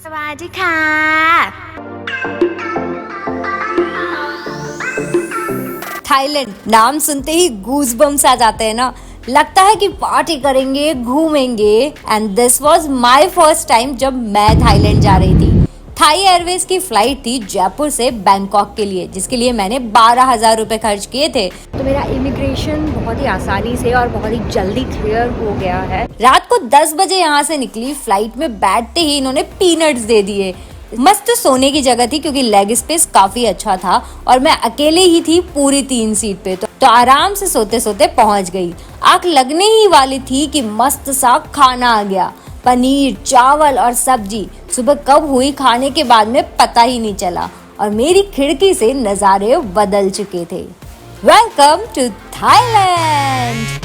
สวัสดีค่ะथाईलैंड नाम सुनते ही गूज़बम्स आ जाते हैं ना। लगता है कि पार्टी करेंगे, घूमेंगे। And this was my first time जब मैं थाईलैंड जा रही थी। थाई एयरवेज की फ्लाइट थी जयपुर से बैंकॉक के लिए, जिसके लिए मैंने 12,000 रुपए खर्च किए थे। तो मेरा इमिग्रेशन बहुत ही आसानी से और बहुत ही जल्दी क्लियर हो गया है। रात को 10 बजे यहाँ से निकली फ्लाइट में बैठते ही इन्होंने पीनट्स दे दिए। मस्त सोने की जगह थी क्योंकि लेग स्पेस काफी अच्छा था और मैं अकेले ही थी पूरी 3 सीट पे, तो आराम से सोते सोते पहुंच गई। आंख लगने ही वाली थी कि मस्त सा खाना आ गया, पनीर, चावल और सब्जी। सुबह कब हुई खाने के बाद में पता ही नहीं चला और मेरी खिड़की से नज़ारे बदल चुके थे। Welcome to Thailand.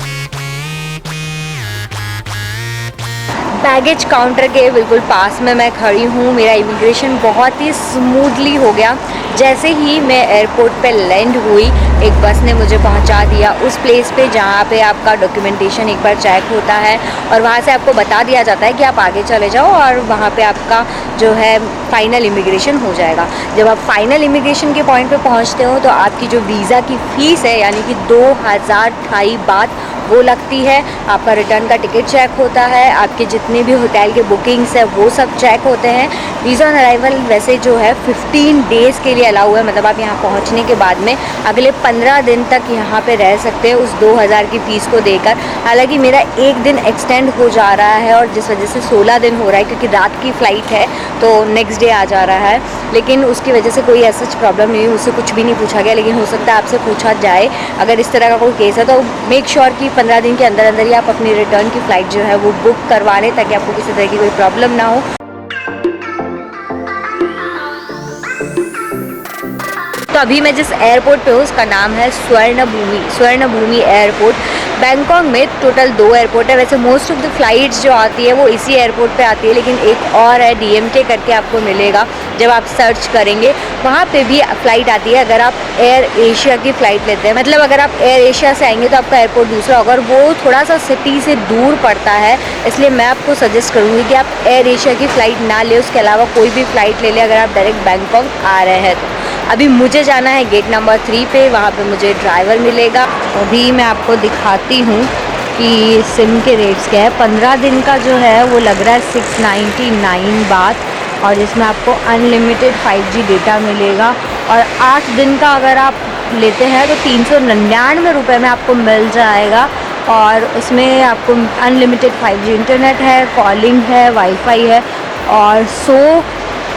Baggage counter के बिल्कुल पास में मैं खड़ी हूँ। मेरा इमिग्रेशन बहुत ही स्मूथली हो गया। जैसे ही मैं एयरपोर्ट पे लैंड हुई, एक बस ने मुझे पहुँचा दिया उस प्लेस पे जहाँ पे आपका डॉक्यूमेंटेशन एक बार चेक होता है और वहाँ से आपको बता दिया जाता है कि आप आगे चले जाओ और वहाँ पे आपका जो है फाइनल इमिग्रेशन हो जाएगा। जब आप फाइनल इमिग्रेशन के पॉइंट पे पहुँचते हो तो आपकी जो वीज़ा की फ़ीस है यानी कि 2,000 थाई बात वो लगती है। आपका रिटर्न का टिकट चेक होता है, आपके जितने भी होटल के बुकिंग्स है वो सब चेक होते हैं। वीज़ा ऑन अराइवल वैसे जो है 15 डेज़ के लिए अलाउ है, मतलब आप यहाँ पहुँचने के बाद में अगले 15 दिन तक यहाँ पे रह सकते हैं उस 2,000 की फ़ीस को देकर। हालांकि मेरा एक दिन एक्सटेंड हो जा रहा है और जिस वजह से 16 दिन हो रहा है क्योंकि रात की फ़्लाइट है तो नेक्स्ट डे आ जा रहा है, लेकिन उसकी वजह से कोई ऐसा प्रॉब्लम नहीं हुई। मुझसे कुछ भी नहीं पूछा गया, लेकिन हो सकता है आपसे पूछा जाए अगर इस तरह का कोई केस है तो मेक श्योर कि 15 दिन के अंदर अंदर ही आप अपनी रिटर्न की फ़्लाइट जो है वो बुक करवा लें ताकि आपको किसी तरह की कोई प्रॉब्लम ना हो। तो अभी मैं जिस एयरपोर्ट पे हूँ उसका नाम है स्वर्ण भूमि एयरपोर्ट। बैंकॉक में टोटल 2 एयरपोर्ट है। वैसे मोस्ट ऑफ द फ्लाइट्स जो आती है वो इसी एयरपोर्ट पे आती है, लेकिन एक और है DMK करके आपको मिलेगा जब आप सर्च करेंगे, वहाँ पे भी फ़्लाइट आती है अगर आप एयर एशिया की फ़्लाइट लेते हैं। मतलब अगर आप एयर एशिया से आएंगे तो आपका एयरपोर्ट दूसरा होगा और वो थोड़ा सा सिटी से दूर पड़ता है, इसलिए मैं आपको सजेस्ट करूँगी कि आप एयर एशिया की फ़्लाइट ना लें, उसके अलावा कोई भी फ़्लाइट ले लें अगर आप डायरेक्ट बैंकॉक आ रहे हैं तो। अभी मुझे जाना है गेट नंबर 3 पे, वहाँ पे मुझे ड्राइवर मिलेगा। अभी मैं आपको दिखाती हूँ कि सिम के रेट्स क्या है। 15 दिन का जो है वो लग रहा है 699 बात और जिसमें आपको अनलिमिटेड 5G डेटा मिलेगा। और 8 दिन का अगर आप लेते हैं तो 399 रुपये में आपको मिल जाएगा और उसमें आपको अनलिमिटेड 5G इंटरनेट है, कॉलिंग है, वाईफाई है और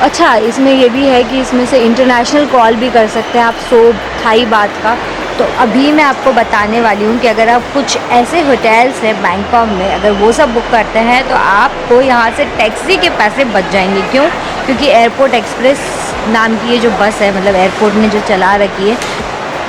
अच्छा इसमें ये भी है कि इसमें से इंटरनेशनल कॉल भी कर सकते हैं आप 100 थाई बात का। तो अभी मैं आपको बताने वाली हूँ कि अगर आप कुछ ऐसे होटल्स हैं बैंकॉक में, अगर वो सब बुक करते हैं तो आपको यहाँ से टैक्सी के पैसे बच जाएंगे। क्यों? क्योंकि एयरपोर्ट एक्सप्रेस नाम की ये जो बस है, मतलब एयरपोर्ट ने जो चला रखी है,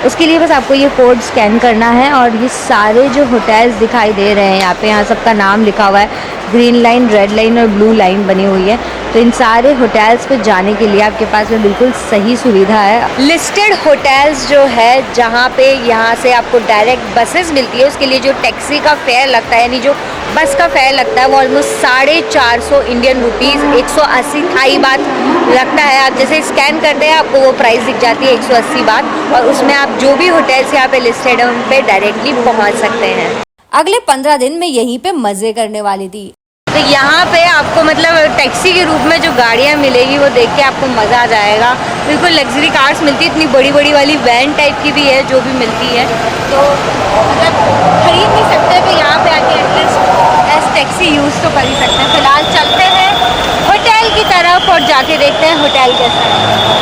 उसके लिए बस आपको ये कोड स्कैन करना है और ये सारे जो होटल्स दिखाई दे रहे हैं यहाँ सबका नाम लिखा हुआ है। ग्रीन लाइन, रेड लाइन और ब्लू लाइन बनी हुई है। तो इन सारे होटल्स पे जाने के लिए आपके पास में बिल्कुल सही सुविधा है। लिस्टेड होटल्स जो है जहाँ पे यहाँ से आपको डायरेक्ट बसेस मिलती है, उसके लिए जो टैक्सी का फेयर लगता है यानी जो बस का फेयर लगता है वो ऑलमोस्ट 450 इंडियन रुपीज़, 180 थाई बात लगता है। आप जैसे स्कैन करते हैं आपको वो प्राइस दिख जाती है 180 बात और उसमें आप जो भी होटल्स यहाँ पे लिस्टेड है उन पे डायरेक्टली पहुँच सकते हैं। अगले 15 दिन में यहीं पे मज़े करने वाली थी। तो यहाँ पे आपको मतलब टैक्सी के रूप में जो गाड़ियाँ मिलेगी वो देख के आपको मज़ा आ जाएगा। बिल्कुल लग्जरी कार्स मिलती है, इतनी बड़ी बड़ी वाली वैन टाइप की भी है जो भी मिलती है, तो मतलब खरीद नहीं सकते तो यहाँ पे आके एटलीस्ट एज टैक्सी यूज़ तो कर ही सकते हैं। फिलहाल चलते हैं होटल की तरफ और जाके देखते हैं होटल कैसा है।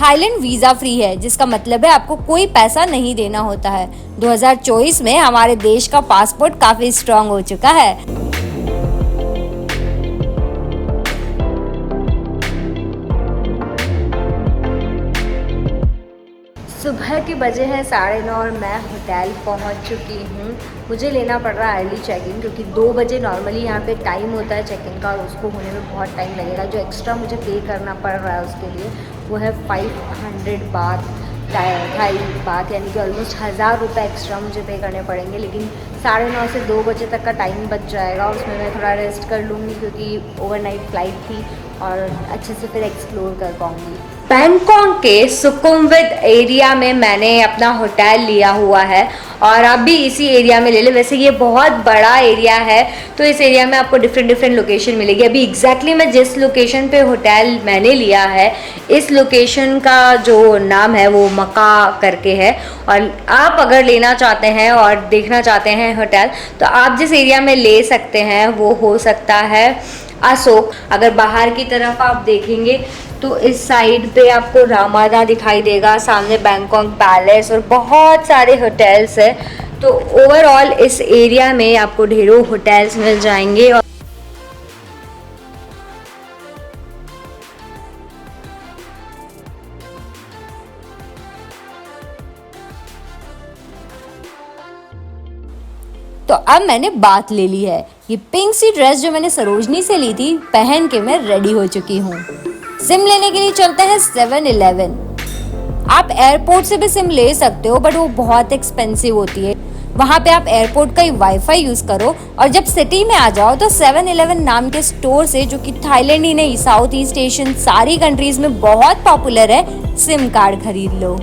थाईलैंड वीज़ा फ्री है, जिसका मतलब है आपको कोई पैसा नहीं देना होता है। 2024 में हमारे देश का पासपोर्ट काफी स्ट्रांग हो चुका है। सुबह के बजे हैं 9:30 और मैं होटल पहुंच चुकी हूं। मुझे लेना पड़ रहा है अर्ली चेक इन क्योंकि 2 बजे नॉर्मली यहाँ पे टाइम होता है चेक इन का और उसको होने में बहुत टाइम लगेगा। जो एक्स्ट्रा मुझे पे करना पड़ रहा है उसके लिए वो है 500 बात। थाई बात, यानी कि ऑलमोस्ट 1000 रुपये एक्स्ट्रा मुझे पे करने पड़ेंगे, लेकिन 9:30 से 2 बजे तक का टाइम बच जाएगा। उसमें मैं थोड़ा रेस्ट कर लूँगी क्योंकि ओवरनाइट फ्लाइट थी और अच्छे से फिर एक्सप्लोर कर पाऊँगी। बैंकॉक के सुकुमविट एरिया में मैंने अपना होटल लिया हुआ है और आप भी इसी एरिया में ले लें। वैसे ये बहुत बड़ा एरिया है तो इस एरिया में आपको डिफरेंट लोकेशन मिलेगी। अभी एग्जैक्टली मैं जिस लोकेशन पे होटल मैंने लिया है, इस लोकेशन का जो नाम है वो मक्का करके है। और आप अगर लेना चाहते हैं और देखना चाहते हैं होटल, तो आप जिस एरिया में ले सकते हैं वो हो सकता है अशोक। अगर बाहर की तरफ आप देखेंगे तो इस साइड पे आपको रामादा दिखाई देगा, सामने बैंकॉक पैलेस और बहुत सारे होटल्स है। तो ओवरऑल इस एरिया में आपको ढेरों होटल्स मिल जाएंगे। और तो अब मैंने बात ले ली है। ये पिंक सी ड्रेस जो मैंने सरोजनी से ली थी, पहन के मैं रेडी हो चुकी हूँ। सिम लेने के लिए चलते हैं 7-Eleven। आप एयरपोर्ट से भी सिम ले सकते हो बट वो बहुत एक्सपेंसिव होती है। वहाँ पे आप एयरपोर्ट का ही वाईफाई यूज करो और जब सिटी में आ जाओ तो 7-Eleven नाम के स्टोर से, जो कि थाईलैंड ही नहीं साउथ ईस्ट एशियन सारी कंट्रीज में बहुत पॉपुलर है, सिम कार्ड खरीद लो।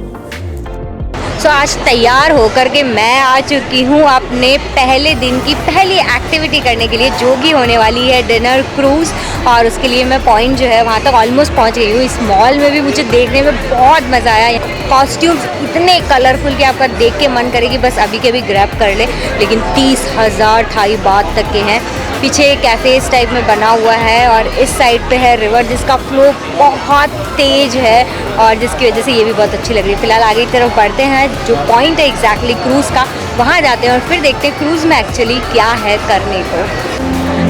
सो आज तैयार होकर के मैं आ चुकी हूँ अपने पहले दिन की पहली एक्टिविटी करने के लिए, जो कि होने वाली है डिनर क्रूज़। और उसके लिए मैं पॉइंट जो है वहाँ तक ऑलमोस्ट पहुँच गई हूँ। इस मॉल में भी मुझे देखने में बहुत मज़ा आया। कॉस्ट्यूम्स इतने कलरफुल कि आपका देख के मन करेगी बस अभी के भी ग्रैब कर ले। लेकिन 30,000 थाई बात तक के हैं। पीछे कैफेज टाइप में बना हुआ है और इस साइड पे है रिवर जिसका फ्लो बहुत तेज है और जिसकी वजह से ये भी बहुत अच्छी लग रही है। फिलहाल आगे की तरफ बढ़ते हैं, जो पॉइंट है एग्जैक्टली क्रूज़ का, वहाँ जाते हैं और फिर देखते हैं क्रूज़ में एक्चुअली क्या है करने को।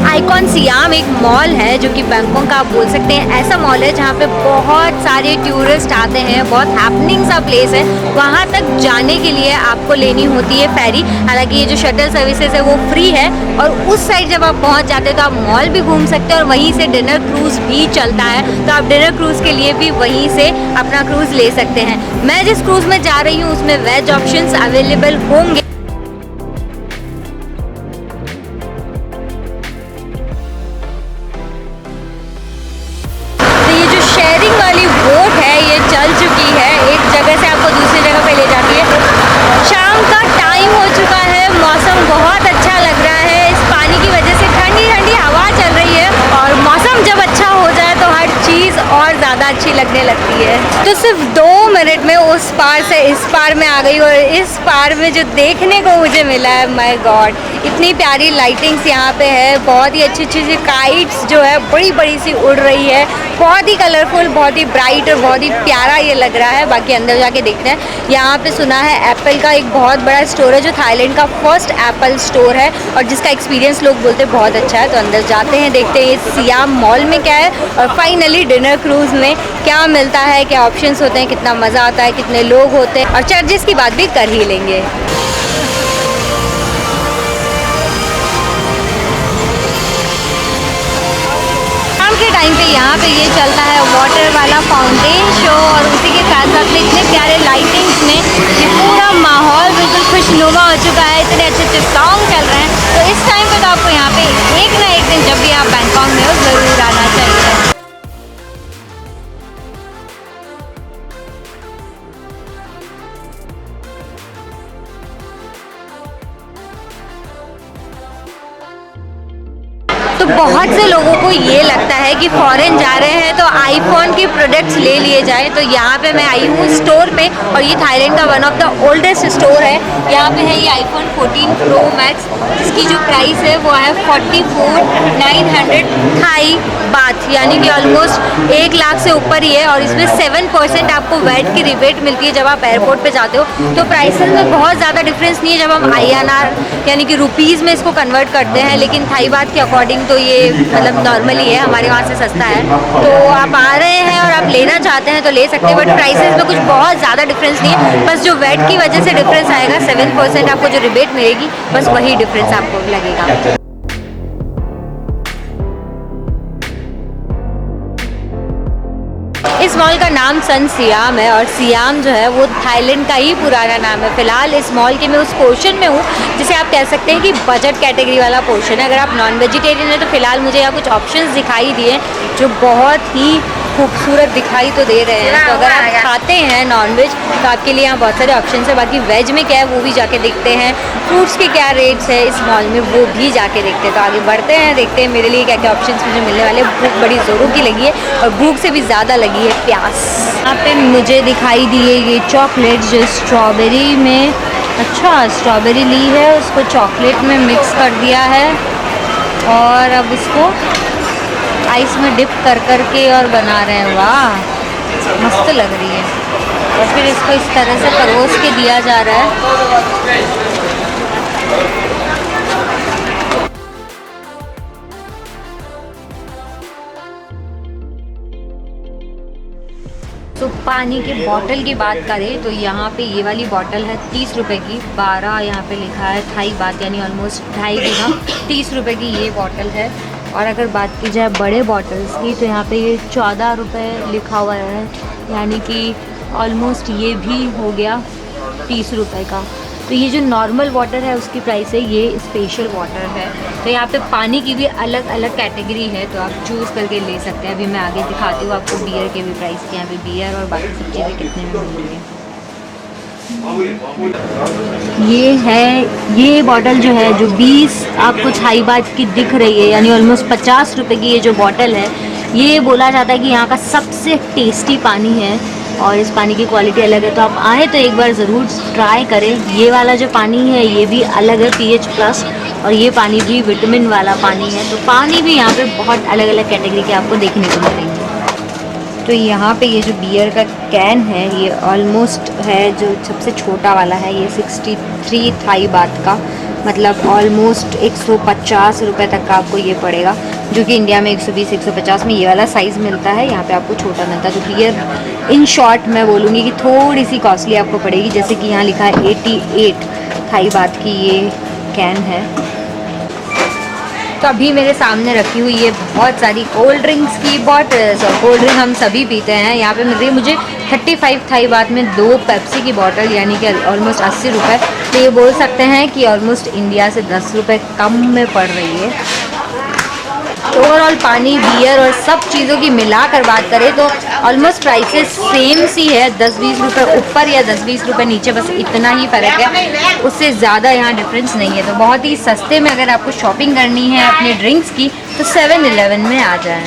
आइकॉन सियाम एक मॉल है जो कि बैंकॉक का आप बोल सकते हैं ऐसा मॉल है जहाँ पे बहुत सारे टूरिस्ट आते हैं। बहुत हैपनिंग सा प्लेस है। वहाँ तक जाने के लिए आपको लेनी होती है फेरी। हालांकि ये जो शटल सर्विसेज है वो फ्री है। और उस साइड जब आप पहुँच जाते हैं तो आप मॉल भी घूम सकते हैं और वहीं से डिनर क्रूज़ भी चलता है। तो आप डिनर क्रूज़ के लिए भी वहीं से अपना क्रूज़ ले सकते हैं। मैं जिस क्रूज़ में जा रही हूँ उसमें वेज ऑप्शंस अवेलेबल होंगे। वाली बोट है ये चल चुकी है, एक जगह से आपको दूसरी जगह पे ले जाती है। शाम का टाइम हो चुका है, मौसम बहुत अच्छा लग रहा है। इस पानी की वजह से ठंडी ठंडी हवा चल रही है और मौसम जब अच्छा हो जाए तो हर चीज़ और ज़्यादा अच्छी लगने लगती है। तो सिर्फ 2 मिनट में उस पार से इस पार में आ गई और इस पार में जो देखने को मुझे मिला है, माय गॉड, इतनी प्यारी लाइटिंग्स यहाँ पे है। बहुत ही अच्छी अच्छी सी काइट्स जो है बड़ी बड़ी सी उड़ रही है। बहुत ही कलरफुल, बहुत ही ब्राइट और बहुत ही प्यारा ये लग रहा है। बाकी अंदर जाके देखते हैं। यहाँ पे सुना है एप्पल का एक बहुत बड़ा स्टोर है जो थाईलैंड का फर्स्ट एप्पल स्टोर है और जिसका एक्सपीरियंस लोग बोलते हैं बहुत अच्छा है। तो अंदर जाते हैं, देखते हैं इस सियाम मॉल में क्या है और फाइनली डिनर क्रूज़ में क्या मिलता है, क्या ऑप्शंस होते हैं, कितना मज़ा आता है, कितने लोग होते हैं और चार्जेस की बात भी कर ही लेंगे। के टाइम पे यहाँ पे ये चलता है वाटर वाला फाउंटेन शो और उसी के साथ साथ में इतने प्यारे लाइटिंग्स में ये पूरा माहौल बिल्कुल खुशनुमा हो चुका है। इतने अच्छे अच्छे सॉन्ग चल रहे हैं। तो इस टाइम पे तो आपको यहाँ पे एक ना एक दिन जब भी आप बैंकॉक में हो ज़रूर आना चाहिए। तो बहुत से लोगों को ये लगता है कि फॉरेन जा रहे हैं तो आईफोन के प्रोडक्ट्स ले लिए जाए। तो यहाँ पे मैं आई हूँ स्टोर पे और ये थाईलैंड का one of the oldest store है। यहाँ पे है ये आईफोन 14 प्रो मैक्स जिसकी जो प्राइस है वो है 44,900 थाई बात, यानी कि ऑलमोस्ट 1 लाख से ऊपर ही है। और इसमें 7% आपको वैट की रिबेट मिलती है जब आप एयरपोर्ट पे जाते हो। तो प्राइसेस में बहुत ज़्यादा डिफरेंस नहीं है जब हम INR यानी कि रुपीज़ में इसको कन्वर्ट करते हैं। लेकिन थाई बात के अकॉर्डिंग तो ये मतलब नॉर्मली है, हमारे वहाँ से सस्ता है। तो आप आ रहे हैं और आप लेना चाहते हैं तो ले सकते हैं, बट प्राइसेस में कुछ बहुत ज़्यादा डिफरेंस नहीं है। बस जो वैट की वजह से डिफरेंस आएगा, 7% आपको जो रिबेट मिलेगी, बस वही डिफरेंस आपको लगेगा। इस मॉल का का नाम सन सियाम है और सियाम जो है वो थाईलैंड का ही पुराना नाम है। फ़िलहाल इस मॉल के मैं उस पोर्शन में हूँ जिसे आप कह सकते हैं कि बजट कैटेगरी वाला पोर्शन है। अगर आप नॉन वेजिटेरियन हैं तो फ़िलहाल मुझे यहाँ कुछ ऑप्शंस दिखाई दिए जो बहुत ही खूबसूरत दिखाई तो दे रहे हैं। तो अगर आप खाते हैं नॉनवेज तो आपके लिए यहाँ बहुत सारे ऑप्शंस है। बाकी वेज में क्या है वो भी जाके देखते हैं। फ्रूट्स के क्या रेट्स है इस मॉल में वो भी जाके देखते हैं। तो आगे बढ़ते हैं, देखते हैं मेरे लिए क्या क्या ऑप्शंस मुझे मिलने वाले। भूख बड़ी ज़ोरों की लगी है और भूख से भी ज़्यादा लगी है प्यास। यहाँ पे मुझे दिखाई दिए ये चॉकलेट जो स्ट्रॉबेरी में, अच्छा स्ट्रॉबेरी ली है उसको चॉकलेट में मिक्स कर दिया है और अब उसको आइस में डिप कर के और बना रहे हैं। वाह मस्त लग रही है। और फिर इसको इस तरह से परोस के दिया जा रहा है। तो पानी के बॉटल की बात करें तो यहाँ पे ये वाली बॉटल है 30 रुपए की, 12 यहाँ पे लिखा है थाई बात यानी ऑलमोस्ट 2.5 दिरहम, 30 रुपए की ये बॉटल है। और अगर बात की जाए बड़े बॉटल्स की तो यहाँ पे ये 14 रुपए लिखा हुआ है यानी कि ऑलमोस्ट ये भी हो गया 30 रुपए का। तो ये जो नॉर्मल वाटर है उसकी प्राइस है, ये स्पेशल वाटर है। तो यहाँ पे पानी की भी अलग अलग कैटेगरी है तो आप चूज़ करके ले सकते हैं। अभी मैं आगे दिखाती हूँ आपको बियर के भी प्राइस के। यहाँ पे बियर और बाकी सब चीज़ें कितने में मिल रही है। ये है ये बॉटल जो है जो 20 आपको थाई बात की दिख रही है यानी ऑलमोस्ट 50 रुपए की ये जो बॉटल है, ये बोला जाता है कि यहाँ का सबसे टेस्टी पानी है और इस पानी की क्वालिटी अलग है। तो आप आए तो एक बार ज़रूर ट्राई करें। ये वाला जो पानी है ये भी अलग है pH+ और ये पानी भी विटामिन वाला पानी है। तो पानी भी यहाँ पे बहुत अलग अलग कैटेगरी के आपको देखने को मिलेंगे। तो यहाँ पे ये जो बियर का कैन है ये ऑलमोस्ट है जो सबसे छोटा वाला है ये 63 थाई बात का, मतलब ऑलमोस्ट 150 रुपये तक का आपको ये पड़ेगा, जो कि इंडिया में 120-150 में ये वाला साइज़ मिलता है। यहाँ पे आपको छोटा मिलता है। तो बियर इन शॉर्ट मैं बोलूँगी कि थोड़ी सी कॉस्टली आपको पड़ेगी। जैसे कि यहाँ लिखा है 88 थाई बात की ये कैन है। तो अभी मेरे सामने रखी हुई है बहुत सारी कोल्ड ड्रिंक्स की बॉटल्स और कोल्ड ड्रिंक हम सभी पीते हैं। यहाँ पे मिल रही है मुझे 35 थाई बात में 2 पेप्सी की बॉटल यानी कि ऑलमोस्ट 80 रुपये। तो ये बोल सकते हैं कि ऑलमोस्ट इंडिया से 10 रुपये कम में पड़ रही है। तो ओवरऑल पानी बियर और सब चीज़ों की मिला कर बात करें तो ऑलमोस्ट प्राइसेस सेम सी है, 10-20 रुपये ऊपर या 10-20 रुपये नीचे, बस इतना ही फ़र्क है, उससे ज़्यादा यहाँ डिफरेंस नहीं है। तो बहुत ही सस्ते में अगर आपको शॉपिंग करनी है अपने ड्रिंक्स की तो 7-Eleven में आ जाएं।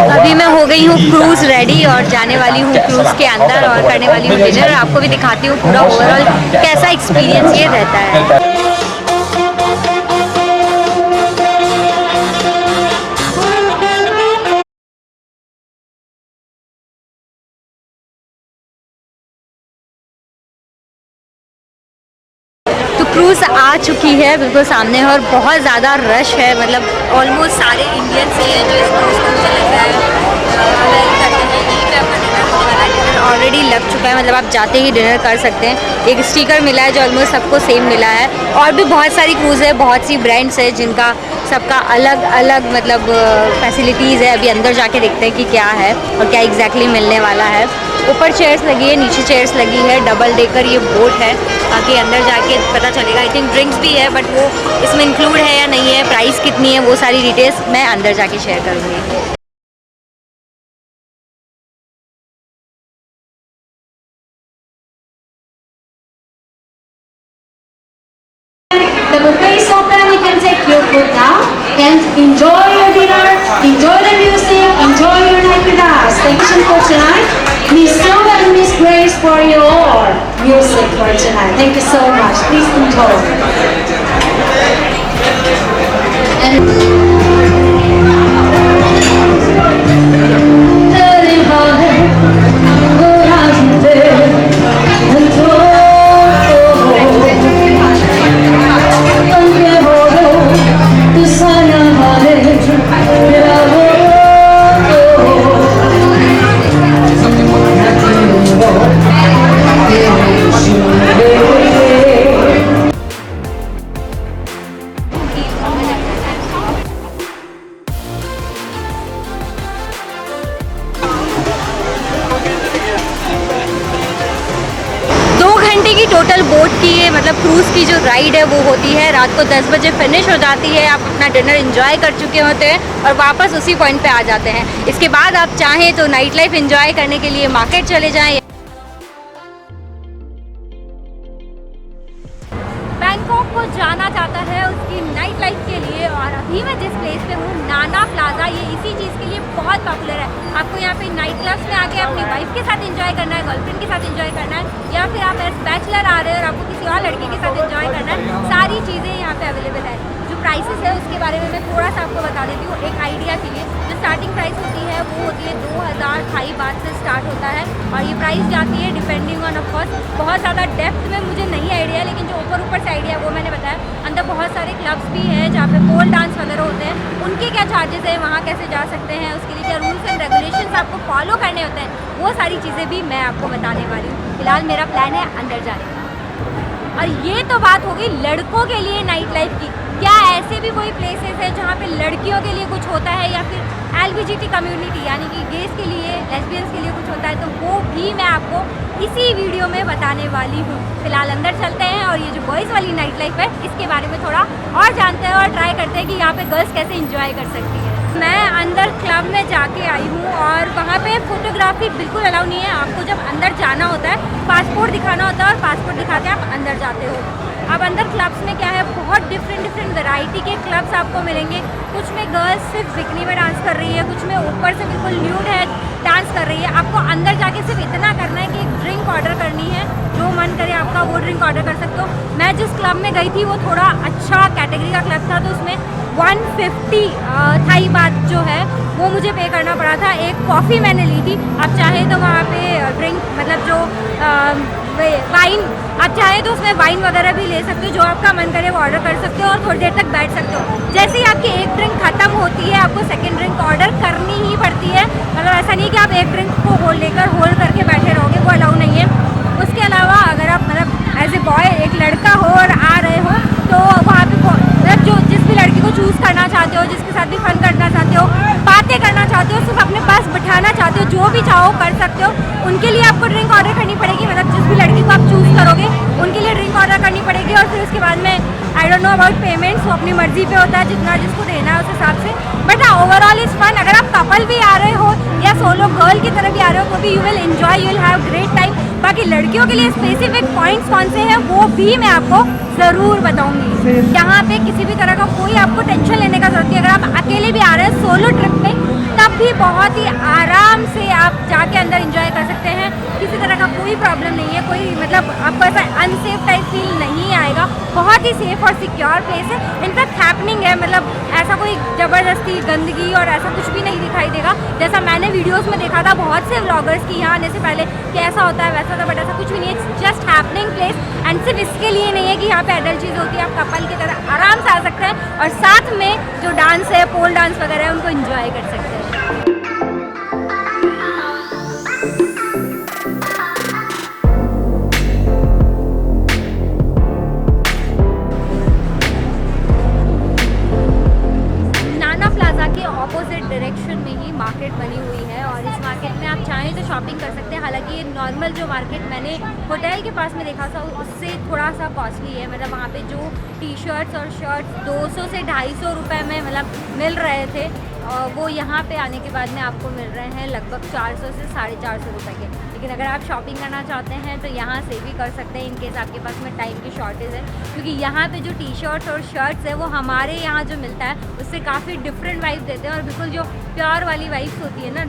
अभी मैं हो गई हूँ क्रूज़ रेडी और जाने वाली हूँ क्रूज़ के अंदर और करने वाली हूँ डिनर। आपको भी दिखाती हूँ पूरा ओवरऑल कैसा एक्सपीरियंस ये रहता है। क्रूज़ आ चुकी है बिल्कुल सामने और बहुत ज़्यादा रश है, मतलब ऑलमोस्ट सारे इंडियन से हैं जो इस क्रूज़ को मुझे लग रहा है ऑलरेडी लग चुका है, मतलब आप जाते ही डिनर कर सकते हैं। एक स्टिकर मिला है जो ऑलमोस्ट सबको सेम मिला है। और भी बहुत सारी क्रूज़ है, बहुत सी ब्रांड्स है जिनका सबका अलग अलग मतलब फैसिलिटीज़ है। अभी अंदर जाके देखते हैं कि क्या है और क्या एग्जैक्टली मिलने वाला है। ऊपर चेयर्स लगी है, नीचे चेयर्स लगी है, डबल डेकर ये बोट है। बाकी अंदर जाके पता चलेगा। आई थिंक ड्रिंक्स भी है बट वो इसमें इंक्लूड है या नहीं है, प्राइस कितनी है, वो सारी डिटेल्स मैं अंदर जाके शेयर करूँगी। The buffet is open, you can take your food now and enjoy your dinner, enjoy the music, enjoy your night with us. Thank you for tonight. Miss Sue and Miss Grace for your music for tonight. Thank you so much. Please enjoy. की total boat की मतलब cruise की जो ride है वो होती है रात को 10 बजे फिनिश हो जाती है। आप अपना डिनर एंजॉय कर चुके होते हैं और वापस उसी पॉइंट पे आ जाते हैं। इसके बाद आप चाहें तो नाइट लाइफ एंजॉय करने के लिए मार्केट चले जाएं। बैंकॉक को जाना चाहता है उसकी नाइट लाइफ के लिए, और अभी मैं जिस प्लेस पे हूँ नाना प्लाजा, ये इसी चीज़ के लिए बहुत पॉपुलर है। आपको यहाँ पे नाइट क्लब्स में आके अपनी वाइफ के साथ एंजॉय करना है, गर्लफ्रेंड के साथ एंजॉय करना है, या फिर आप एज बैचलर आ रहे हैं और आपको किसी और लड़के के साथ एंजॉय करना है, सारी चीज़ें यहाँ पे अवेलेबल है। जो प्राइसेस है उसके बारे में मैं थोड़ा सा आपको बता देती हूँ एक आइडिया के लिए। जो स्टार्टिंग प्राइस होती है वो होती है 2000 थाई बात से स्टार्ट होता है, और ये प्राइस जाती है डिपेंडिंग ऑन ऑफ कोर्स। बहुत ज़्यादा डेप्थ में मुझे नहीं आइडिया है, लेकिन जो ऊपर से आइडिया है वो मैंने बताया। अंदर बहुत सारे क्लब्स भी हैं जहाँ पे पोल डांस वगैरह होते हैं, उनके क्या चार्जेस है, वहाँ कैसे जा सकते हैं, उसके लिए क्या रूल्स एंड रेगुलेशंस आपको फॉलो करने होते हैं, वो सारी चीज़ें भी मैं आपको बताने वाली हूँ। फिलहाल मेरा प्लान है अंदर जाने का। और ये तो बात होगी लड़कों के लिए नाइट लाइफ की। क्या ऐसे भी कोई प्लेसेस है जहाँ पे लड़कियों के लिए कुछ होता है, या फिर LGBT कम्युनिटी यानी कि गेस के लिए, लेस्बियंस के लिए कुछ होता है, तो वो भी मैं आपको इसी वीडियो में बताने वाली हूँ। फिलहाल अंदर चलते हैं और ये जो बॉयज़ वाली नाइट लाइफ है इसके बारे में थोड़ा और जानते हैं और ट्राई करते हैं कि यहाँ पे गर्ल्स कैसे इंजॉय कर सकती है। मैं अंदर क्लब में जाके आई हूँ और वहाँ पे फोटोग्राफी बिल्कुल अलाउ नहीं है। आपको जब अंदर जाना होता है पासपोर्ट दिखाना होता है, और पासपोर्ट दिखा के आप अंदर जाते हो। अब अंदर क्लब्स में क्या है, बहुत डिफरेंट वैरायटी के क्लब्स आपको मिलेंगे। कुछ में गर्ल्स सिर्फ बिकनी में डांस कर रही है, कुछ में ऊपर से बिल्कुल न्यूड है डांस कर रही है। आपको अंदर जाके सिर्फ इतना करना है कि एक ड्रिंक ऑर्डर करनी है, जो मन करे आपका वो ड्रिंक ऑर्डर कर सकते हो। मैं जिस क्लब में गई थी वो थोड़ा अच्छा कैटेगरी का क्लब था, तो उसमें 150 थाई बात जो है वो मुझे पे करना पड़ा था। एक कॉफ़ी मैंने ली थी। आप चाहें तो वहाँ पे ड्रिंक मतलब जो वाइन, आप चाहें तो उसमें वाइन वगैरह भी ले सकते हो, जो आपका मन करे वो ऑर्डर कर सकते हो और थोड़ी देर तक बैठ सकते हो। जैसे ही आपकी एक ड्रिंक ख़त्म होती है आपको सेकंड ड्रिंक ऑर्डर करनी ही पड़ती है। मतलब ऐसा नहीं कि आप एक ड्रिंक को होल्ड करके बैठे रहोगे, वो अलाउ नहीं है। उसके अलावा अगर आप मतलब एज ए बॉय एक लड़का हो और आ रहे हो तो वहाँ पे मतलब जो जिस भी लड़की को चूज़ करना चाहते हो, जिसके साथ भी फन करना चाहते हो, बातें करना चाहते हो, सिर्फ अपने पास बिठाना चाहते हो, जो भी चाहो कर सकते हो। उनके लिए आपको ड्रिंक ऑर्डर करनी पड़ेगी, मतलब जिस भी लड़की को आप चूज़ करोगे उनके लिए ड्रिंक ऑर्डर करनी पड़ेगी। और फिर उसके बाद में I don't know about payments, वो अपनी मर्जी पे होता है, जितना जिसको देना है उस हिसाब से। बट हाँ, ओवरऑल इज़ फन। अगर आप कपल भी आ रहे हो या सोलो गर्ल की तरह भी आ रहे हो तो भी you will enjoy, you will have great time. बाकी लड़कियों के लिए स्पेसिफिक पॉइंट्स कौन से हैं वो भी मैं आपको ज़रूर बताऊंगी। यहाँ पे किसी भी तरह का कोई आपको टेंशन लेने का जरूरत नहीं। अगर आप अकेले भी आ रहे हैं सोलो ट्रिप में, तब भी बहुत ही आराम से आप जाके अंदर एंजॉय कर सकते हैं। किसी तरह का कोई प्रॉब्लम नहीं है, कोई मतलब आपको ऐसा अनसेफ टाइप फील नहीं आएगा। बहुत ही सेफ और सिक्योर प्लेस है। इनफैक्ट हैपनिंग है, मतलब ऐसा कोई ज़बरदस्ती गंदगी और ऐसा कुछ भी नहीं दिखाई देगा जैसा मैंने वीडियोस में देखा था बहुत से व्लॉगर्स की यहाँ आने से पहले कि ऐसा होता है वैसा होता है, बट ऐसा कुछ भी नहीं है। Just happening place. एंड सिर्फ इसके लिए नहीं है कि यहाँ पे एडल्ट चीज़ होती है, आप कपल की तरह आराम से आ सकते हैं और साथ में जो डांस है, पोल डांस वगैरह है, उनको एंजॉय कर सकते हैं। ऑपोजिट डायरेक्शन में ही मार्केट बनी हुई है, और इस मार्केट में आप चाहें तो शॉपिंग कर सकते हैं। हालांकि ये नॉर्मल जो मार्केट मैंने होटल के पास में देखा था उससे थोड़ा सा कॉस्टली है। मतलब वहाँ पे जो टी शर्ट्स और शर्ट्स 200 से 250 रुपये में मतलब मिल रहे थे, और वो यहाँ पे आने के बाद में आपको मिल रहे हैं लगभग 400 से 450 रुपये के। लेकिन अगर आप शॉपिंग करना चाहते हैं तो यहाँ से भी कर सकते हैं, इनकेस आपके पास में टाइम की शॉर्टेज है। क्योंकि यहाँ पे जो टी शर्ट्स और शर्ट्स है वो हमारे यहाँ जो मिलता है उससे काफ़ी डिफरेंट वाइब देते हैं, और बिल्कुल जो प्योर वाली वाइब्स होती है ना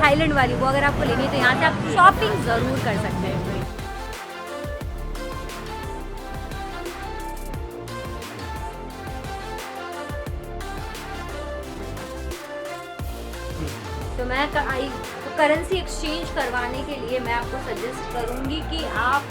थाईलैंड वाली, वो अगर आपको लेनी है तो यहाँ से आप शॉपिंग ज़रूर कर सकते हैं। तो मैं करेंसी एक्सचेंज करवाने के लिए मैं आपको सजेस्ट करूँगी कि आप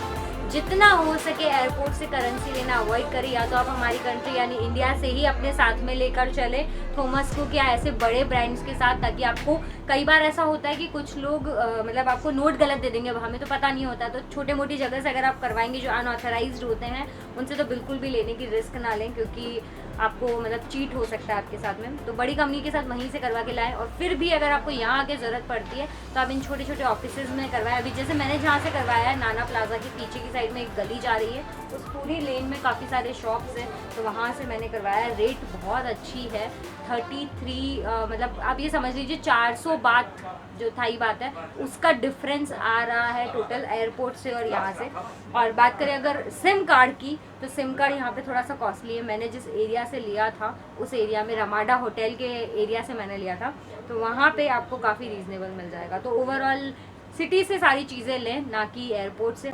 जितना हो सके एयरपोर्ट से करेंसी लेना अवॉइड करें। या तो आप हमारी कंट्री यानी इंडिया से ही अपने साथ में लेकर चले थॉमस कुक या ऐसे बड़े ब्रांड्स के साथ, ताकि आपको कई बार ऐसा होता है कि कुछ लोग मतलब आपको नोट गलत दे देंगे, हमें तो पता नहीं होता। तो छोटे मोटी जगह से अगर आप करवाएंगे जो अनऑथराइज्ड होते हैं उनसे तो बिल्कुल भी लेने की रिस्क ना लें, क्योंकि आपको मतलब चीट हो सकता है आपके साथ में। तो बड़ी कंपनी के साथ वहीं से करवा के लाएं, और फिर भी अगर आपको यहाँ आके ज़रूरत पड़ती है तो आप इन छोटे छोटे ऑफिसेज में करवाएं। अभी जैसे मैंने जहाँ से करवाया है, नाना प्लाजा के पीछे की साइड में एक गली जा रही है, उस पूरी लेन में काफ़ी सारे शॉप्स हैं, तो वहाँ से मैंने करवाया। रेट बहुत अच्छी है, 33 मतलब आप ये समझ लीजिए 400 बात जो थाई बात है उसका डिफरेंस आ रहा है टोटल एयरपोर्ट से और यहाँ से। और बात करें अगर सिम कार्ड की, तो सिम कार्ड यहाँ पे थोड़ा सा कॉस्टली है। मैंने जिस एरिया से लिया था उस एरिया में, रमाडा होटल के एरिया से मैंने लिया था, तो वहाँ पे आपको काफ़ी रीज़नेबल मिल जाएगा। तो ओवरऑल सिटी से सारी चीज़ें लें, ना कि एयरपोर्ट से।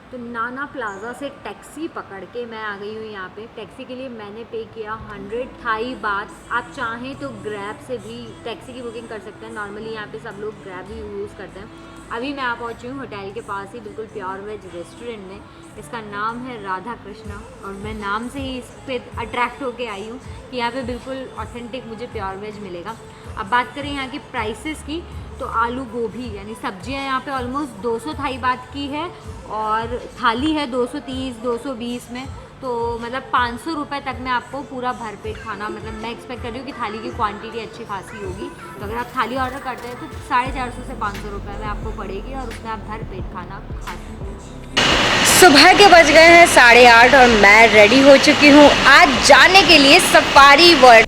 तो नाना प्लाजा से टैक्सी पकड़ के मैं आ गई हूँ यहाँ पे। टैक्सी के लिए मैंने पे किया 100 थाई बात। आप चाहें तो ग्रैब से भी टैक्सी की बुकिंग कर सकते हैं। नॉर्मली यहाँ पे सब लोग ग्रैब ही यूज़ करते हैं। अभी मैं आ पहुँची हूँ होटल के पास ही, बिल्कुल प्योर वेज रेस्टोरेंट में। इसका नाम है राधा कृष्णा, और मैं नाम से ही इस पर अट्रैक्ट होके आई हूँ कि यहाँ पे बिल्कुल ऑथेंटिक मुझे प्योर वेज मिलेगा। अब बात करें यहाँ की प्राइसेस की, तो आलू गोभी यानी सब्जियां यहाँ पे ऑलमोस्ट 200 थाई बात की है, और थाली है 230 220 में। तो मतलब 500 रुपये तक में आपको पूरा भरपेट खाना, मतलब मैं एक्सपेक्ट कर रही हूँ कि थाली की क्वांटिटी अच्छी खासी होगी। तो अगर आप थाली ऑर्डर करते हैं तो 450 से 500 रुपये में आपको पड़ेगी, और उसमें आप भरपेट खाना खा सकते हैं। सुबह के बज गए हैं 8:30 और मैं रेडी हो चुकी हूँ आज जाने के लिए सफारी वर्ल्ड।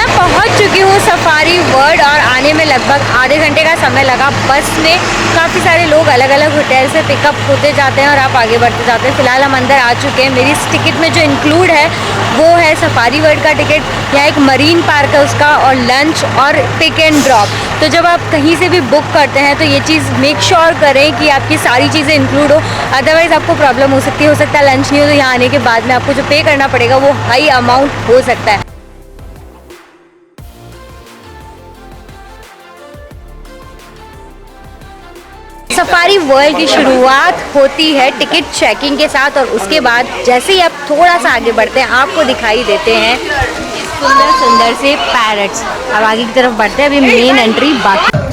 पहुंच चुकी हूँ सफारी वर्ल्ड, और आने में लगभग आधे घंटे का समय लगा। बस में काफ़ी सारे लोग अलग अलग होटल से पिकअप होते जाते हैं और आप आगे बढ़ते जाते हैं। फ़िलहाल हम अंदर आ चुके हैं। मेरी इस टिकट में जो इंक्लूड है वो है सफारी वर्ल्ड का टिकट, यहाँ एक मरीन पार्क है उसका, और लंच और पिक एंड ड्रॉप। तो जब आप कहीं से भी बुक करते हैं तो ये चीज़ मेक श्योर करें कि आपकी सारी चीज़ें इंक्लूड हो, अदरवाइज़ आपको प्रॉब्लम हो सकती है। हो सकता है लंच नहीं हो, तो यहाँ आने के बाद में आपको जो पे करना पड़ेगा वो हाई अमाउंट हो सकता है। सफारी वर्ल्ड की शुरुआत होती है टिकट चेकिंग के साथ, और उसके बाद जैसे ही आप थोड़ा सा आगे बढ़ते हैं आपको दिखाई देते हैं सुंदर सुंदर से पैरट्स। अब आगे की तरफ बढ़ते हैं, अभी मेन एंट्री बाकी।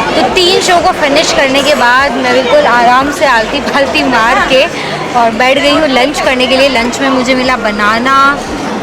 तो 3 शो को फिनिश करने के बाद मैं बिल्कुल आराम से आलती फालती मार के और बैठ गई हूँ लंच करने के लिए। लंच में मुझे मिला बनाना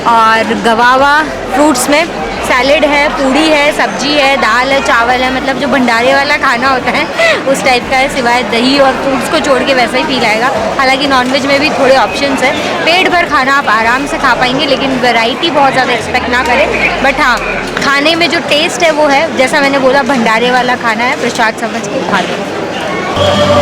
और गवावा, फ्रूट्स में सैलेड है, पूड़ी है, सब्जी है, दाल है, चावल है, मतलब जो भंडारे वाला खाना होता है उस टाइप का है, सिवाय दही और फ्रूट्स को छोड़ के वैसा ही फील आएगा। हालांकि नॉनवेज में भी थोड़े ऑप्शंस हैं। पेट भर खाना आप आराम से खा पाएंगे, लेकिन वैरायटी बहुत ज़्यादा एक्सपेक्ट ना करें। बट हाँ, खाने में जो टेस्ट है वो है, जैसा मैंने बोला, भंडारे वाला खाना है, प्रसाद समझ के खा लो।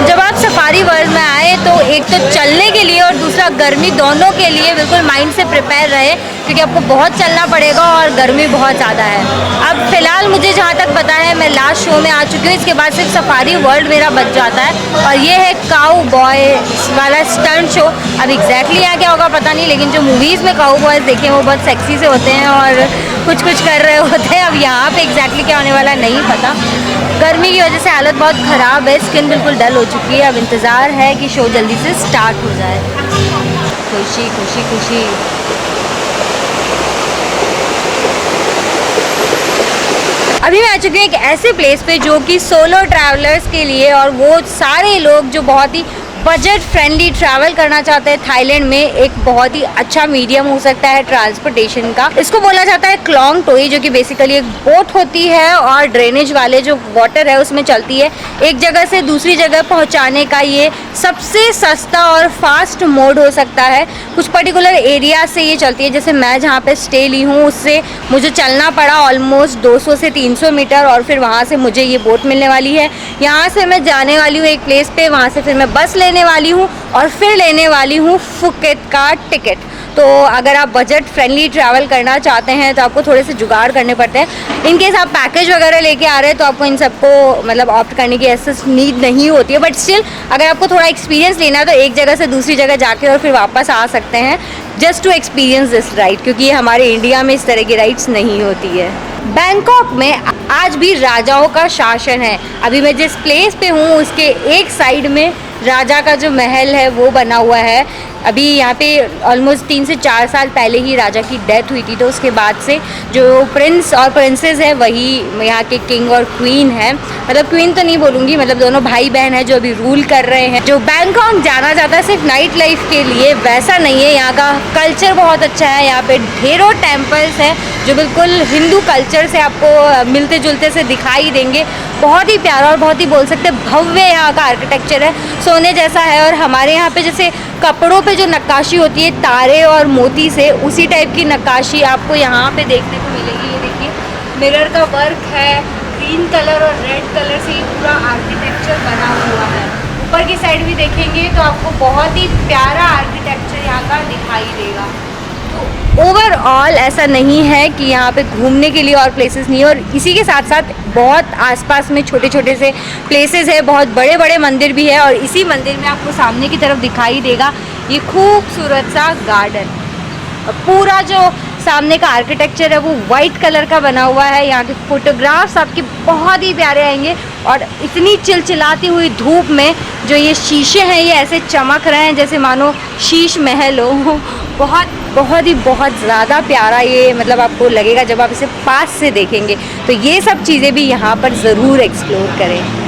जब आप सफारी वर्ल्ड में आए तो एक तो चलने के लिए और दूसरा गर्मी, दोनों के लिए बिल्कुल माइंड से प्रिपेयर रहे, क्योंकि आपको बहुत चलना पड़ेगा और गर्मी बहुत ज़्यादा है। अब फिलहाल मुझे जहाँ तक पता है मैं लास्ट शो में आ चुकी हूँ, इसके बाद सिर्फ सफारी वर्ल्ड मेरा बच जाता है, और ये है काऊ बॉय वाला स्टंट शो। अब एग्जैक्टली यहाँ क्या होगा पता नहीं, लेकिन जो मूवीज़ में काऊ बॉयज़ देखे हैं वो बहुत सेक्सी से होते हैं और कुछ कुछ कर रहे होते हैं। अब यहाँ पे एग्जैक्टली क्या होने वाला नहीं पता। गर्मी की वजह से हालत बहुत ख़राब है, स्किन बिल्कुल डल हो चुकी है। अब इंतज़ार है कि शो जल्दी से स्टार्ट हो जाए। खुशी खुशी खुशी। अभी मैं आ चुकी हूँ एक ऐसे प्लेस पे जो कि सोलो ट्रैवलर्स के लिए, और वो सारे लोग जो बहुत ही बजट फ्रेंडली ट्रैवल करना चाहते हैं थाईलैंड में, एक बहुत ही अच्छा मीडियम हो सकता है ट्रांसपोर्टेशन का। इसको बोला जाता है क्लोंग टोई, जो कि बेसिकली एक बोट होती है और ड्रेनेज वाले जो वाटर है उसमें चलती है। एक जगह से दूसरी जगह पहुंचाने का ये सबसे सस्ता और फास्ट मोड हो सकता है। कुछ पर्टिकुलर एरिया से ये चलती है, जैसे मैं जहाँ पे स्टे ली हूँ उससे मुझे चलना पड़ा ऑलमोस्ट 200 से 300 मीटर, और फिर वहाँ से मुझे ये बोट मिलने वाली है। यहाँ से मैं जाने वाली हूँ एक प्लेस पे, वहाँ से फिर मैं बस लेने वाली हूँ और फिर लेने वाली हूँ फुकेट का टिकट। तो अगर आप बजट फ्रेंडली ट्रैवल करना चाहते हैं तो आपको थोड़े से जुगाड़ करने पड़ते हैं। इनकेस आप पैकेज वगैरह लेके आ रहे हैं तो आपको इन सबको मतलब ऑप्ट करने की ऐसी नीड नहीं होती है, बट स्टिल अगर आपको थोड़ा एक्सपीरियंस लेना है तो एक जगह से दूसरी जगह जाके और फिर वापस आ सकते हैं। Just to experience this ride, क्योंकि ये हमारे इंडिया में इस तरह की राइड्स नहीं होती है। बैंकॉक में आज भी राजाओं का शासन है। अभी मैं जिस प्लेस पे हूँ उसके एक साइड में राजा का जो महल है वो बना हुआ है। अभी यहाँ पे ऑलमोस्ट 3 से 4 साल पहले ही राजा की डेथ हुई थी, तो उसके बाद से जो प्रिंस और प्रिंसेस है वही यहाँ के किंग और क्वीन है। मतलब क्वीन तो नहीं बोलूँगी, मतलब दोनों भाई बहन है जो अभी रूल कर रहे हैं। जो बैंकॉक जाना जाता है सिर्फ नाइट लाइफ के लिए, वैसा नहीं है। यहाँ का कल्चर बहुत अच्छा है। यहाँ पे ढेरों टेम्पल्स हैं जो बिल्कुल हिंदू कल्चर से आपको मिलते जुलते से दिखाई देंगे। बहुत ही प्यारा और बहुत ही बोल सकते हैं भव्य यहाँ का आर्किटेक्चर है, सोने जैसा है। और हमारे यहाँ पे जैसे कपड़ों पे जो नक्काशी होती है तारे और मोती से, उसी टाइप की नक्काशी आपको यहाँ पे देखने को मिलेगी। ये देखिए मिरर का वर्क है, ग्रीन कलर और रेड कलर से ये पूरा आर्किटेक्चर बना हुआ है। ऊपर की साइड भी देखेंगे तो आपको बहुत ही प्यारा आर्किटेक्चर यहाँ का दिखाई देगा। तो ओवरऑल ऐसा नहीं है कि यहाँ पे घूमने के लिए और प्लेसेस नहीं है, और इसी के साथ साथ बहुत आसपास में छोटे छोटे से प्लेसेस है, बहुत बड़े बड़े मंदिर भी है। और इसी मंदिर में आपको सामने की तरफ दिखाई देगा ये खूबसूरत सा गार्डन। पूरा जो सामने का आर्किटेक्चर है वो वाइट कलर का बना हुआ है। यहाँ के फोटोग्राफ्स आपके बहुत ही प्यारे आएंगे। और इतनी चिलचिलाती हुई धूप में जो ये शीशे हैं ये ऐसे चमक रहे हैं जैसे मानो शीश महल हो। बहुत ज़्यादा प्यारा ये मतलब आपको लगेगा जब आप इसे पास से देखेंगे। तो ये सब चीज़ें भी यहाँ पर ज़रूर एक्सप्लोर करें।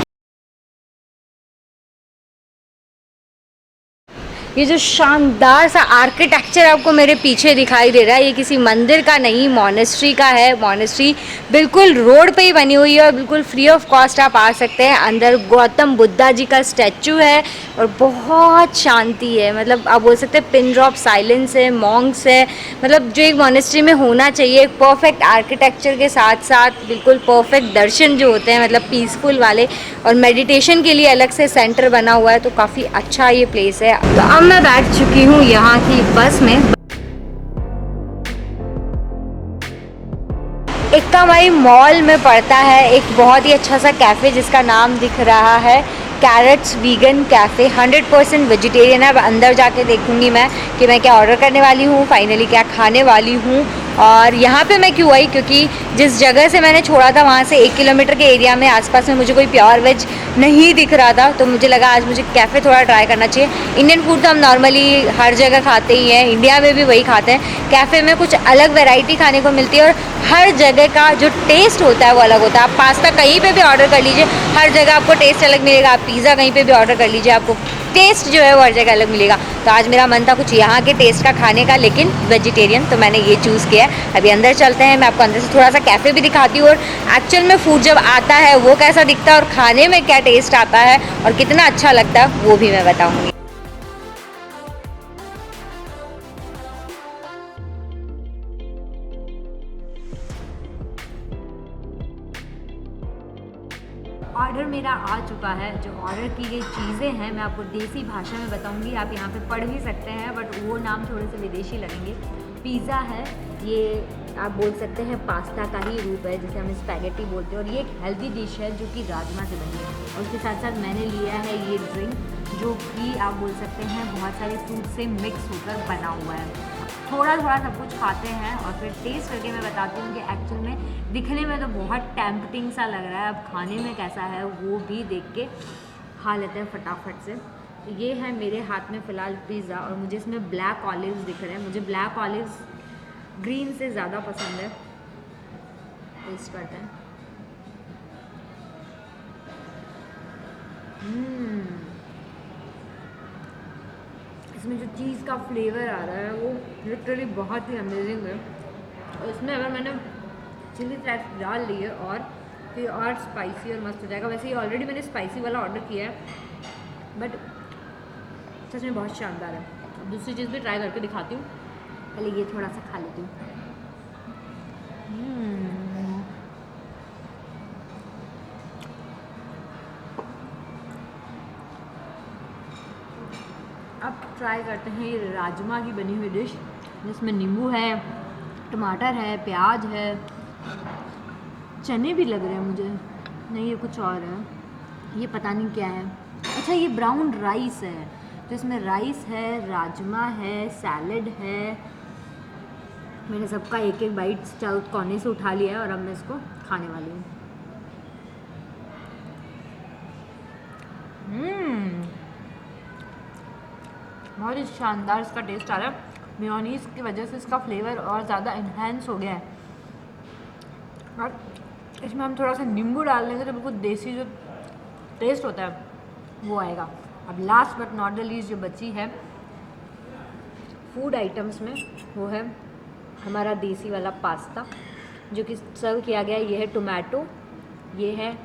ये जो शानदार सा आर्किटेक्चर आपको मेरे पीछे दिखाई दे रहा है, ये किसी मंदिर का नहीं, मॉनेस्ट्री का है। मॉनेस्ट्री बिल्कुल रोड पे ही बनी हुई है और बिल्कुल फ्री ऑफ कॉस्ट आप आ सकते हैं। अंदर गौतम बुद्धा जी का स्टैचू है और बहुत शांति है। मतलब आप बोल सकते हैं पिन ड्रॉप साइलेंस है, मॉन्क्स है, मतलब जो एक मॉनेस्ट्री में होना चाहिए। एक परफेक्ट आर्किटेक्चर के साथ साथ बिल्कुल परफेक्ट दर्शन जो होते हैं, मतलब पीसफुल वाले, और मेडिटेशन के लिए अलग से सेंटर बना हुआ है। तो काफ़ी अच्छा ये प्लेस है। तो अब मैं बैठ चुकी हूँ यहाँ की बस में। एक्का माई मॉल में पड़ता है एक बहुत ही अच्छा सा कैफ़े जिसका नाम दिख रहा है कैरेट्स वीगन कैफ़े। 100% वेजिटेरियन है। अब अंदर जाके देखूंगी मैं कि मैं क्या ऑर्डर करने वाली हूँ, फाइनली क्या खाने वाली हूँ। और यहाँ पे मैं क्यों आई, क्योंकि जिस जगह से मैंने छोड़ा था वहाँ से 1 किलोमीटर के एरिया में आसपास में मुझे कोई प्योर वेज नहीं दिख रहा था। तो मुझे लगा आज मुझे कैफ़े थोड़ा ट्राई करना चाहिए। इंडियन फूड तो हम नॉर्मली हर जगह खाते ही हैं, इंडिया में भी वही खाते हैं। कैफ़े में कुछ अलग वैरायटी खाने को मिलती है और हर जगह का जो टेस्ट होता है वो अलग होता है। आप पास्ता कहीं पे भी ऑर्डर कर लीजिए, हर जगह आपको टेस्ट अलग मिलेगा। आप पिज़्ज़ा कहीं पे भी ऑर्डर कर लीजिए, आपको टेस्ट जो है वो हर जगह अलग मिलेगा। तो आज मेरा मन था कुछ यहाँ के टेस्ट का खाने का, लेकिन वेजिटेरियन, तो मैंने ये चूज़ किया है। अभी अंदर चलते हैं, मैं आपको अंदर से थोड़ा सा कैफ़े भी दिखाती हूँ और एक्चुअल में फूड जब आता है वो कैसा दिखता है और खाने में क्या टेस्ट आता है और कितना अच्छा लगता है वो भी मैं बताऊँगी। ऑर्डर मेरा आ चुका है। जो ऑर्डर की गई चीज़ें हैं मैं आपको देसी भाषा में बताऊंगी, आप यहाँ पे पढ़ भी सकते हैं, बट वो नाम थोड़े से विदेशी लगेंगे। पिज़्ज़ा है, ये आप बोल सकते हैं पास्ता का ही रूप है जिसे हम स्पैगेटी बोलते हैं, और ये एक हेल्दी डिश है जो कि राजमा से बनी है। और उसके साथ साथ मैंने लिया है ये ड्रिंक जो कि आप बोल सकते हैं बहुत सारे फ्रूट से मिक्स होकर बना हुआ है। थोड़ा थोड़ा सब कुछ खाते हैं और फिर टेस्ट करके मैं बताती हूँ कि एक्चुअल में दिखने में तो बहुत टेम्पटिंग सा लग रहा है, अब खाने में कैसा है वो भी देख के खा लेते हैं फटाफट से। ये है मेरे हाथ में फ़िलहाल पिज़्ज़ा और मुझे इसमें ब्लैक ऑलिव्स दिख रहे हैं। मुझे ब्लैक ऑलिव्स ग्रीन से ज़्यादा पसंद है। टेस्ट करते हैं। इसमें जो चीज़ का फ्लेवर आ रहा है वो लिटरली बहुत ही अमेजिंग है। और इसमें अगर मैंने चिली फ्लेक्स डाल लिए और फिर और स्पाइसी और मस्त हो जाएगा। वैसे ही ऑलरेडी मैंने स्पाइसी वाला ऑर्डर किया है, बट सच में बहुत शानदार है। अब दूसरी चीज़ भी ट्राई करके दिखाती हूँ, पहले ये थोड़ा सा खा लेती हूँ। अब ट्राई करते हैं ये राजमा की बनी हुई डिश जिसमें नींबू है, टमाटर है, प्याज है, चने भी लग रहे हैं मुझे, नहीं ये कुछ और है, ये पता नहीं क्या है। अच्छा ये ब्राउन राइस है, तो इसमें राइस है, राजमा है, सैलड है। मैंने सबका एक एक बाइट चारों कोने से उठा लिया है और अब मैं इसको खाने वाली हूँ। बहुत ही शानदार इसका टेस्ट आ रहा है। मेयोनीज की वजह से इसका फ्लेवर और ज़्यादा इन्हेंस हो गया है और इसमें हम थोड़ा सा नींबू डाल देंगे तो बिल्कुल देसी जो टेस्ट होता है वो आएगा। अब last but not the least जो बची है फूड आइटम्स में, वो है हमारा देसी वाला पास्ता जो कि सर्व किया गया है। ये है टोमेटो, ये है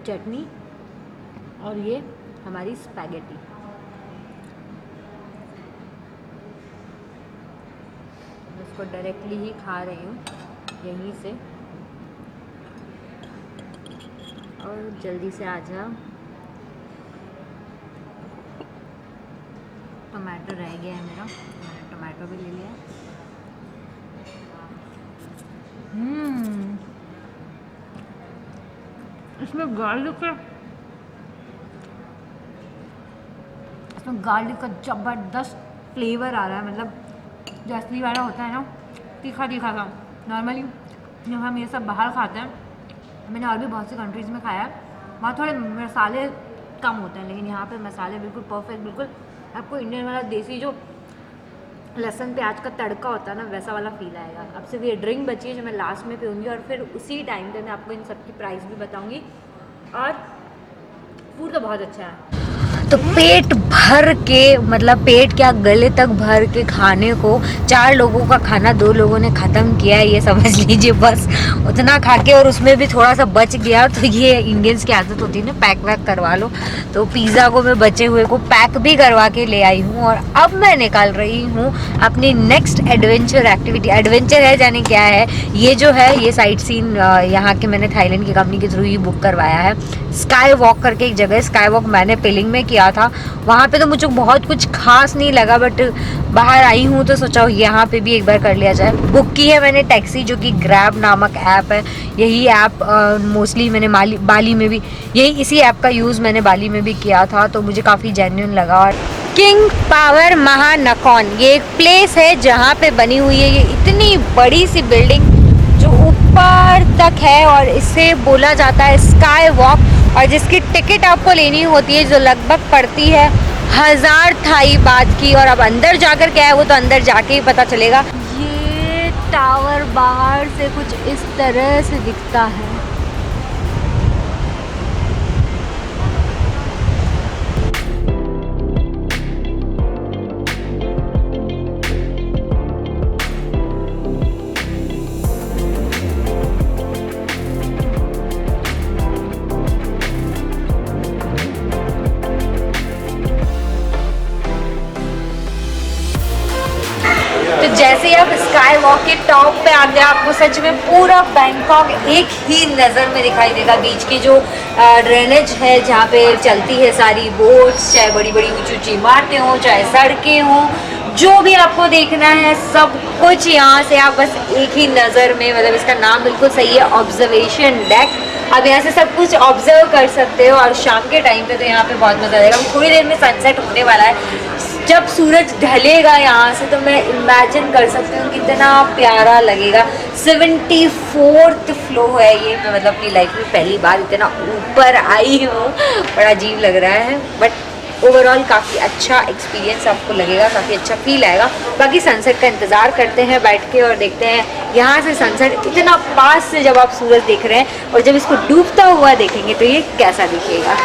चटनी और ये हमारी स्पैगेटी। मैं इसको डायरेक्टली ही खा रही हूँ यहीं से। और जल्दी से आ जा, टोमेटो रह गया है मेरा, मैंने टोमेटो भी ले लिया। इसमें गार्लिक का ज़बरदस्त फ्लेवर आ रहा है। मतलब जो असली वाला होता है ना, तीखा तीखा सा। नॉर्मली जब हम ये सब बाहर खाते हैं, मैंने और भी बहुत सी कंट्रीज़ में खाया है, वहाँ थोड़े मसाले कम होते हैं, लेकिन यहाँ पे मसाले बिल्कुल परफेक्ट, बिल्कुल आपको इंडियन वाला देसी जो लहसुन प्याज का तड़का होता है ना, वैसा वाला फील आएगा। अब सिर्फ ये ड्रिंक बची है जो मैं लास्ट में पीऊँगी और फिर उसी टाइम पे मैं आपको इन सब की प्राइस भी बताऊँगी। और फूड तो बहुत अच्छा है। तो पेट भर के, मतलब पेट क्या गले तक भर के खाने को 4 लोगों का खाना 2 लोगों ने ख़त्म किया है, ये समझ लीजिए। बस उतना खा के और उसमें भी थोड़ा सा बच गया। तो ये इंडियंस की आदत होती है ना, पैक वैक करवा लो। तो पिज़्ज़ा को मैं बचे हुए को पैक भी करवा के ले आई हूँ और अब मैं निकाल रही हूँ अपनी नेक्स्ट एडवेंचर एक्टिविटी। एडवेंचर है जाने क्या है, ये जो है ये साइट सीन यहाँ के मैंने थाईलैंड की कंपनी के थ्रू ही बुक करवाया है। स्काई वॉक करके एक जगह है, स्काई वॉक मैंने पेलिंग में किया था। वहाँ पे तो मुझे बहुत कुछ खास नहीं लगा, बट बाहर आई हूँ तो सोचा यहाँ पे भी एक बार कर लिया जाए। बुक की है मैंने टैक्सी, जो कि ग्रैब नामक ऐप है। यही ऐप मोस्टली मैंने बाली में भी इसी ऐप का यूज़ मैंने बाली में भी किया था, तो मुझे काफ़ी जेन्युइन लगा। और किंग पावर महानकॉन ये एक प्लेस है जहाँ पे बनी हुई है ये इतनी बड़ी सी बिल्डिंग जो ऊपर तक है और इसे बोला जाता है स्काई वॉक। और जिसकी टिकट आपको लेनी होती है जो लगभग पड़ती है 1000 थाई बात की। और अब अंदर जाकर क्या है वो तो अंदर जाके ही पता चलेगा। ये टावर बाहर से कुछ इस तरह से दिखता है। जैसे ही आप स्काई वॉक के टॉप पे आते हैं आपको सच में पूरा बैंकॉक एक ही नज़र में दिखाई देगा। बीच की जो ड्रेनेज है जहाँ पे चलती है सारी बोट्स, चाहे बड़ी बड़ी ऊंची ऊंची इमारतें हों, चाहे सड़कें हों, जो भी आपको देखना है सब कुछ यहाँ से आप बस एक ही नज़र में, मतलब इसका नाम बिल्कुल सही है, ऑब्जर्वेशन डेक। आप यहाँ से सब कुछ ऑब्जर्व कर सकते हो। और शाम के टाइम पे तो यहाँ पे बहुत मज़ा आएगा। थोड़ी देर में सनसेट होने वाला है। जब सूरज ढलेगा यहाँ से तो मैं इमेजिन कर सकती हूँ कितना प्यारा लगेगा। 74th फ्लोर है ये। मैं मतलब अपनी लाइफ में पहली बार इतना ऊपर आई हूँ, बड़ा अजीब लग रहा है, बट ओवरऑल काफ़ी अच्छा एक्सपीरियंस आपको लगेगा, काफ़ी अच्छा फील आएगा। बाकी सनसेट का इंतज़ार करते हैं बैठ के और देखते हैं यहाँ से सनसेट इतना पास से जब आप सूरज देख रहे हैं और जब इसको डूबता हुआ देखेंगे तो ये कैसा दिखेगा।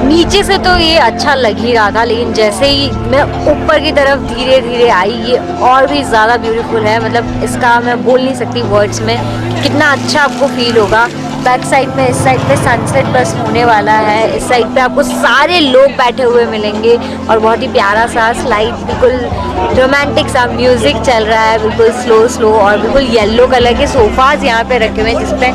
नीचे से तो ये अच्छा लग ही रहा था, लेकिन जैसे ही मैं ऊपर की तरफ धीरे धीरे आई ये और भी ज़्यादा ब्यूटीफुल है। मतलब इसका मैं बोल नहीं सकती वर्ड्स में कितना अच्छा आपको फील होगा। बैक साइड में इस साइड पे सनसेट बस होने वाला है, इस साइड पे आपको सारे लोग बैठे हुए मिलेंगे और बहुत ही प्यारा सा स्लाइड, बिल्कुल रोमांटिक सा म्यूज़िक चल रहा है, बिल्कुल स्लो स्लो। और बिल्कुल येलो कलर के सोफ़ाज़ यहाँ पे रखे हुए हैं जिस पे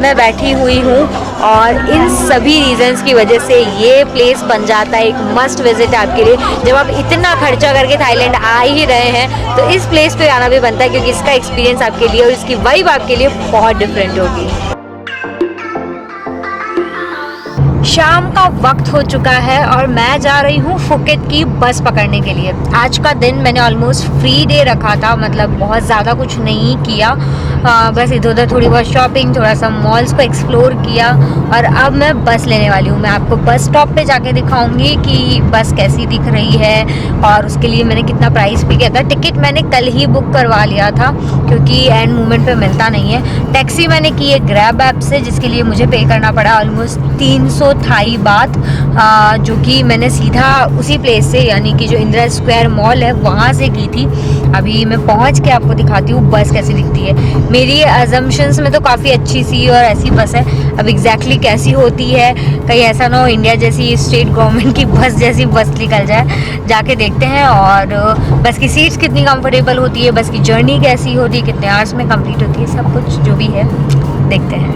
मैं बैठी हुई हूँ। और इन सभी रीजंस की वजह से ये प्लेस बन जाता है एक मस्ट विजिट आपके लिए। जब आप इतना खर्चा करके थाईलैंड आ ही रहे हैं तो इस प्लेस पे आना भी बनता है, क्योंकि इसका एक्सपीरियंस आपके लिए और इसकी वाइब आपके लिए बहुत डिफरेंट होगी। शाम का वक्त हो चुका है और मैं जा रही हूँ फुकेट की बस पकड़ने के लिए। आज का दिन मैंने ऑलमोस्ट फ्री डे रखा था, मतलब बहुत ज़्यादा कुछ नहीं किया, बस इधर उधर थोड़ी बहुत शॉपिंग, थोड़ा सा मॉल्स को एक्सप्लोर किया और अब मैं बस लेने वाली हूँ। मैं आपको बस स्टॉप पे जाके दिखाऊंगी कि बस कैसी दिख रही है और उसके लिए मैंने कितना प्राइस भी किया था। टिकट मैंने कल ही बुक करवा लिया था क्योंकि एंड मोमेंट पे मिलता नहीं है। टैक्सी मैंने की है ग्रैब ऐप से, जिसके लिए मुझे पे करना पड़ा ऑलमोस्ट 300 थाई बात, जो कि मैंने सीधा उसी प्लेस से, यानी कि जो इंदिरा स्क्वायर मॉल है वहाँ से की थी। अभी मैं पहुँच के आपको दिखाती हूँ बस कैसी दिखती है। मेरी अजम्पशंस में तो काफ़ी अच्छी सी और ऐसी बस है, अब एग्जैक्टली कैसी होती है कहीं ऐसा ना हो इंडिया जैसी स्टेट गवर्नमेंट की बस जैसी बस निकल जाए। जाके देखते हैं और बस की सीट्स कितनी कंफर्टेबल होती है, बस की जर्नी कैसी होती है, कितने आवर्स में कंप्लीट होती है, सब कुछ जो भी है देखते हैं।